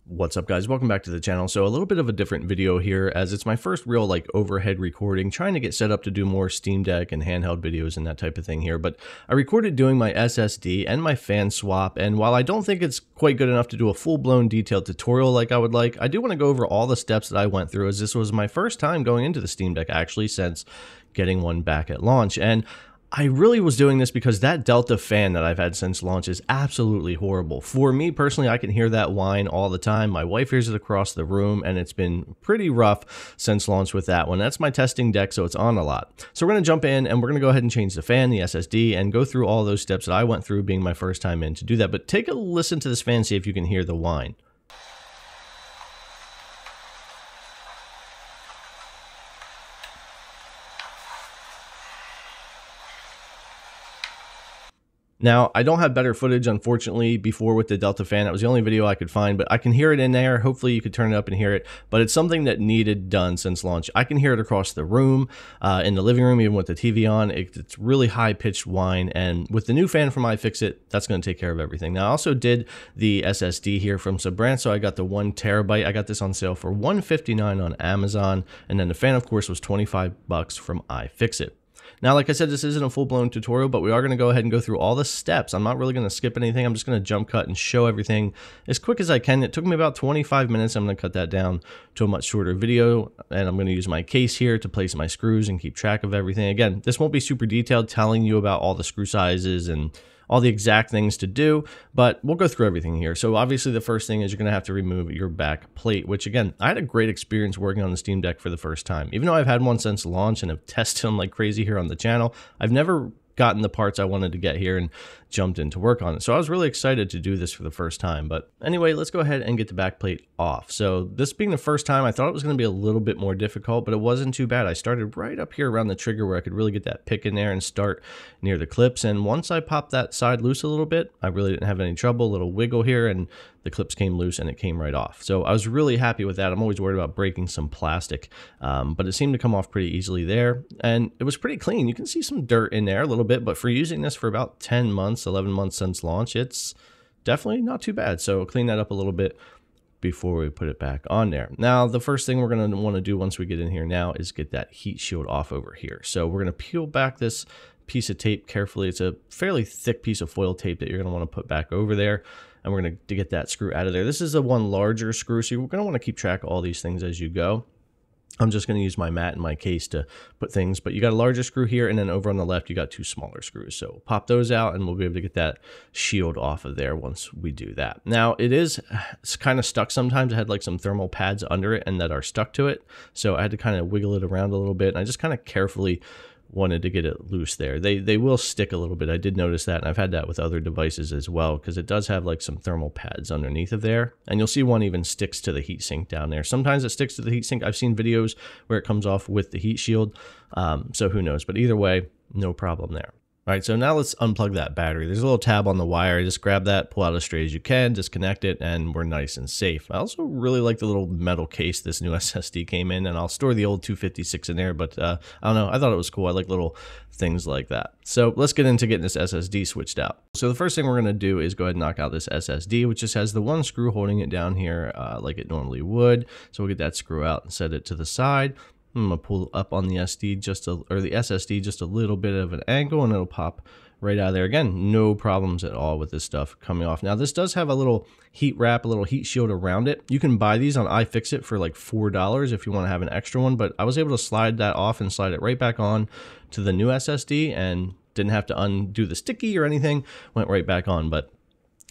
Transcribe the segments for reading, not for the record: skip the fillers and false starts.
What's up, guys? Welcome back to the channel. So a little bit of a different video here, as it's my first real overhead recording, trying to get set up to do more Steam Deck and handheld videos and that type of thing here. But I recorded doing my SSD and my fan swap, and while I don't think it's quite good enough to do a full-blown detailed tutorial like I would like, I do want to go over all the steps that I went through, as this was my first time going into the Steam Deck actually since getting one back at launch. And I really was doing this because that Delta fan that I've had since launch is absolutely horrible. For me personally, I can hear that whine all the time. My wife hears it across the room, and it's been pretty rough since launch with that one. That's my testing deck, so it's on a lot. So we're going to jump in and we're going to go ahead and change the fan, the SSD, and go through all those steps that I went through being my first time in to do that. But take a listen to this fan, see if you can hear the whine. Now, I don't have better footage, unfortunately, before with the Delta fan. That was the only video I could find, but I can hear it in there. Hopefully you could turn it up and hear it, but it's something that needed done since launch. I can hear it across the room, in the living room, even with the TV on. It's really high-pitched whine, and with the new fan from iFixit, that's going to take care of everything. Now, I also did the SSD here from Subbrand, so I got the 1 terabyte. I got this on sale for $159 on Amazon, and then the fan, of course, was $25 from iFixit. Now, like I said, this isn't a full-blown tutorial, but we are going to go ahead and go through all the steps. I'm not really going to skip anything. I'm just going to jump cut and show everything as quick as I can. It took me about 25 minutes. I'm going to cut that down to a much shorter video, and I'm going to use my case here to place my screws and keep track of everything. Again, this won't be super detailed telling you about all the screw sizes and all the exact things to do, but we'll go through everything here. So obviously the first thing is you're going to have to remove your back plate, which again, I had a great experience working on the Steam Deck for the first time. Even though I've had one since launch and have tested them like crazy here on the channel, I've never gotten the parts I wanted to get here and jumped in to work on it. So I was really excited to do this for the first time. But anyway, let's go ahead and get the back plate off. So this being the first time, I thought it was going to be a little bit more difficult, but it wasn't too bad. I started right up here around the trigger where I could really get that pick in there and start near the clips. And once I popped that side loose a little bit, I really didn't have any trouble. A little wiggle here and the clips came loose and it came right off. So I was really happy with that. I'm always worried about breaking some plastic, but it seemed to come off pretty easily there. And it was pretty clean. You can see some dirt in there a little bit, but for using this for about 10 months, 11 months since launch, it's definitely not too bad. So clean that up a little bit before we put it back on there. Now, the first thing we're going to want to do once we get in here now is get that heat shield off over here. So we're going to peel back this piece of tape carefully. It's a fairly thick piece of foil tape that you're going to want to put back over there. And we're going to get that screw out of there. This is a one larger screw, so you're going to want to keep track of all these things as you go. I'm just going to use my mat and my case to put things, but you got a larger screw here, and then over on the left, you got 2 smaller screws. So pop those out, and we'll be able to get that shield off of there once we do that. Now, it's kind of stuck sometimes. I had like some thermal pads under it and that are stuck to it. So I had to kind of wiggle it around a little bit, and I just kind of carefully wanted to get it loose there. They will stick a little bit. I did notice that, and I've had that with other devices as well, because it does have like some thermal pads underneath of there, and you'll see one even sticks to the heatsink down there. Sometimes it sticks to the heatsink. I've seen videos where it comes off with the heat shield, so who knows, but either way, no problem there. All right, so now let's unplug that battery. There's a little tab on the wire. Just grab that, pull out as straight as you can, disconnect it, and we're nice and safe. I also really like the little metal case this new SSD came in, and I'll store the old 256 in there, but I don't know. I thought it was cool. I like little things like that. So let's get into getting this SSD switched out. So the first thing we're going to do is go ahead and knock out this SSD, which just has the one screw holding it down here like it normally would. So we'll get that screw out and set it to the side. I'm going to pull up on the SSD just a little bit of an angle, and it'll pop right out of there. Again, no problems at all with this stuff coming off. Now, this does have a little heat wrap, a little heat shield around it. You can buy these on iFixit for like $4 if you want to have an extra one, but I was able to slide that off and slide it right back on to the new SSD and didn't have to undo the sticky or anything. Went right back on. But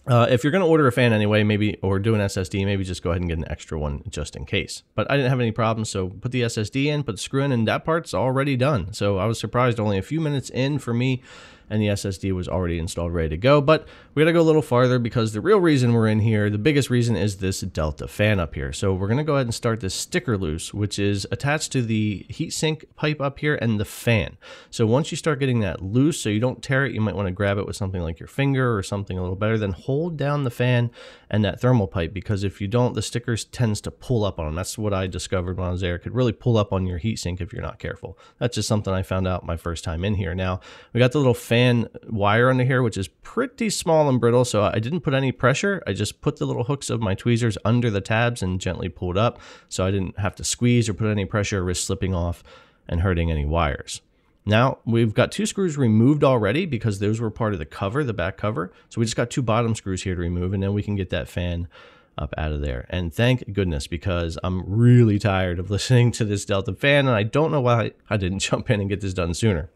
if you're going to order a fan anyway, maybe, or do an SSD, maybe just go ahead and get an extra one just in case. But I didn't have any problems, so put the SSD in, put the screw in, and that part's already done. So I was surprised, only a few minutes in for me, and the SSD was already installed, ready to go. But we got to go a little farther, because the real reason we're in here, the biggest reason, is this Delta fan up here. So we're going to go ahead and start this sticker loose, which is attached to the heatsink pipe up here and the fan. So once you start getting that loose, so you don't tear it, you might want to grab it with something like your finger or something a little better. Then hold down the fan and that thermal pipe, because if you don't, the stickers tends to pull up on them. That's what I discovered when I was there. It could really pull up on your heatsink if you're not careful. That's just something I found out my first time in here. Now, we got the little fan fan wire under here, which is pretty small and brittle, so I didn't put any pressure. I just put the little hooks of my tweezers under the tabs and gently pulled up, so I didn't have to squeeze or put any pressure or risk slipping off and hurting any wires. Now, we've got 2 screws removed already because those were part of the cover, the back cover. So we just got 2 bottom screws here to remove, and then we can get that fan up out of there. And thank goodness, because I'm really tired of listening to this Delta fan, and I don't know why I didn't jump in and get this done sooner.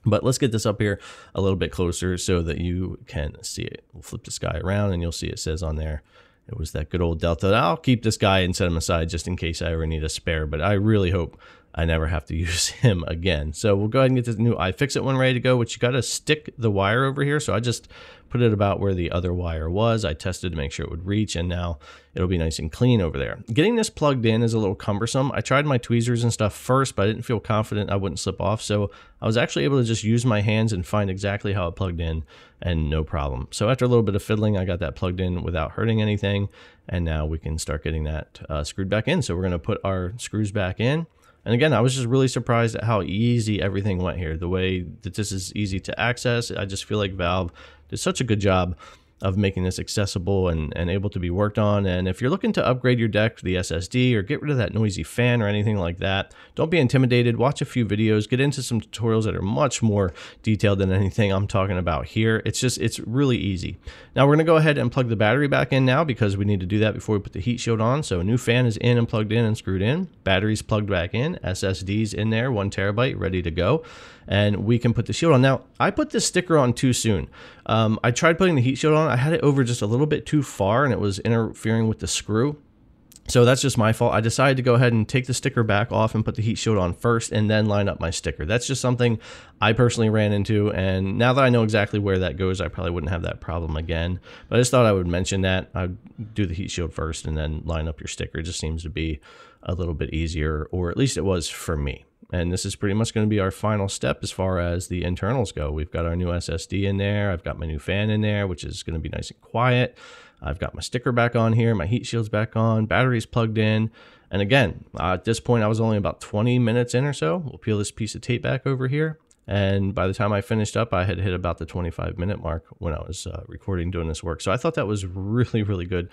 But let's get this up here a little bit closer so that you can see it. We'll flip this guy around, and you'll see it says on there, it was that good old Delta. I'll keep this guy and set him aside just in case I ever need a spare, but I really hope I never have to use him again. So we'll go ahead and get this new iFixit one ready to go, which you got to stick the wire over here. So I just put it about where the other wire was. I tested to make sure it would reach, and now it'll be nice and clean over there. Getting this plugged in is a little cumbersome. I tried my tweezers and stuff first, but I didn't feel confident I wouldn't slip off. So I was actually able to just use my hands and find exactly how it plugged in, and no problem. So after a little bit of fiddling, I got that plugged in without hurting anything. And now we can start getting that screwed back in. So we're going to put our screws back in. And again, I was just really surprised at how easy everything went here. The way that this is easy to access, I just feel like Valve did such a good job of making this accessible and able to be worked on. And if you're looking to upgrade your deck to the SSD or get rid of that noisy fan or anything like that, don't be intimidated. Watch a few videos, get into some tutorials that are much more detailed than anything I'm talking about here. It's really easy. Now we're gonna go ahead and plug the battery back in now because we need to do that before we put the heat shield on. So a new fan is in and plugged in and screwed in. Battery's plugged back in, SSD's in there, 1 terabyte, ready to go. And we can put the shield on. Now, I put this sticker on too soon. I tried putting the heat shield on. I had it over just a little bit too far, and it was interfering with the screw. So that's just my fault. I decided to go ahead and take the sticker back off and put the heat shield on first and then line up my sticker. That's just something I personally ran into, and now that I know exactly where that goes, I probably wouldn't have that problem again. But I just thought I would mention that. I'd do the heat shield first and then line up your sticker. It just seems to be a little bit easier, or at least it was for me. And this is pretty much going to be our final step as far as the internals go. We've got our new SSD in there. I've got my new fan in there, which is going to be nice and quiet. I've got my sticker back on here. My heat shield's back on. Battery's plugged in. And again, at this point, I was only about 20 minutes in or so. We'll peel this piece of tape back over here. And by the time I finished up, I had hit about the 25-minute mark when I was recording, doing this work. So I thought that was really, really good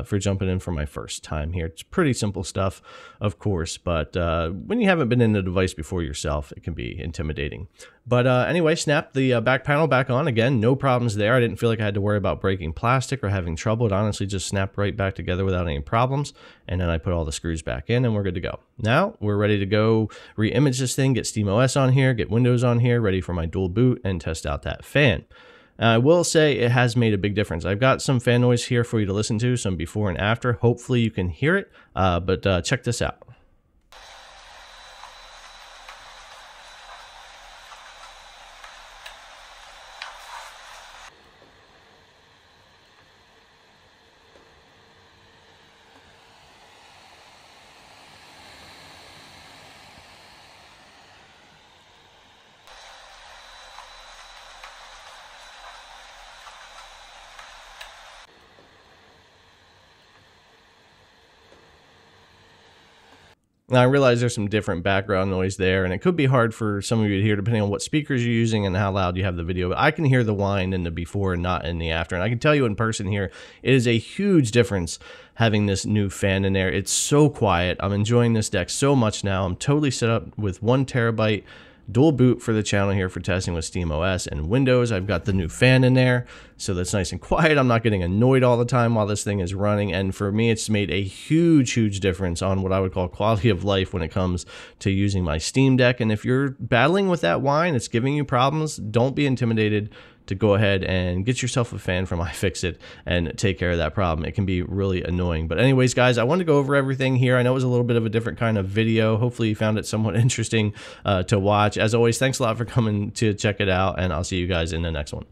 for jumping in for my first time here. It's pretty simple stuff, of course, but when you haven't been in the device before yourself, it can be intimidating. But anyway, snapped the back panel back on. Again, no problems there. I didn't feel like I had to worry about breaking plastic or having trouble. It honestly just snapped right back together without any problems. And then I put all the screws back in and we're good to go. Now we're ready to go re-image this thing, get SteamOS on here, get Windows on here, ready for my dual boot and test out that fan. I will say it has made a big difference. I've got some fan noise here for you to listen to, some before and after. Hopefully you can hear it, but check this out. Now, I realize there's some different background noise there, and it could be hard for some of you to hear depending on what speakers you're using and how loud you have the video, but I can hear the whine in the before and not in the after. And I can tell you in person here, it is a huge difference having this new fan in there. It's so quiet. I'm enjoying this deck so much now. I'm totally set up with 1 terabyte dual boot for the channel here for testing with SteamOS and Windows. I've got the new fan in there, so that's nice and quiet. I'm not getting annoyed all the time while this thing is running, and for me it's made a huge difference on what I would call quality of life when it comes to using my Steam Deck. And if you're battling with that whine, it's giving you problems, don't be intimidated to go ahead and get yourself a fan from iFixit and take care of that problem. It can be really annoying. But anyways, guys, I wanted to go over everything here. I know it was a little bit of a different kind of video. Hopefully you found it somewhat interesting to watch. As always, thanks a lot for coming to check it out, and I'll see you guys in the next one.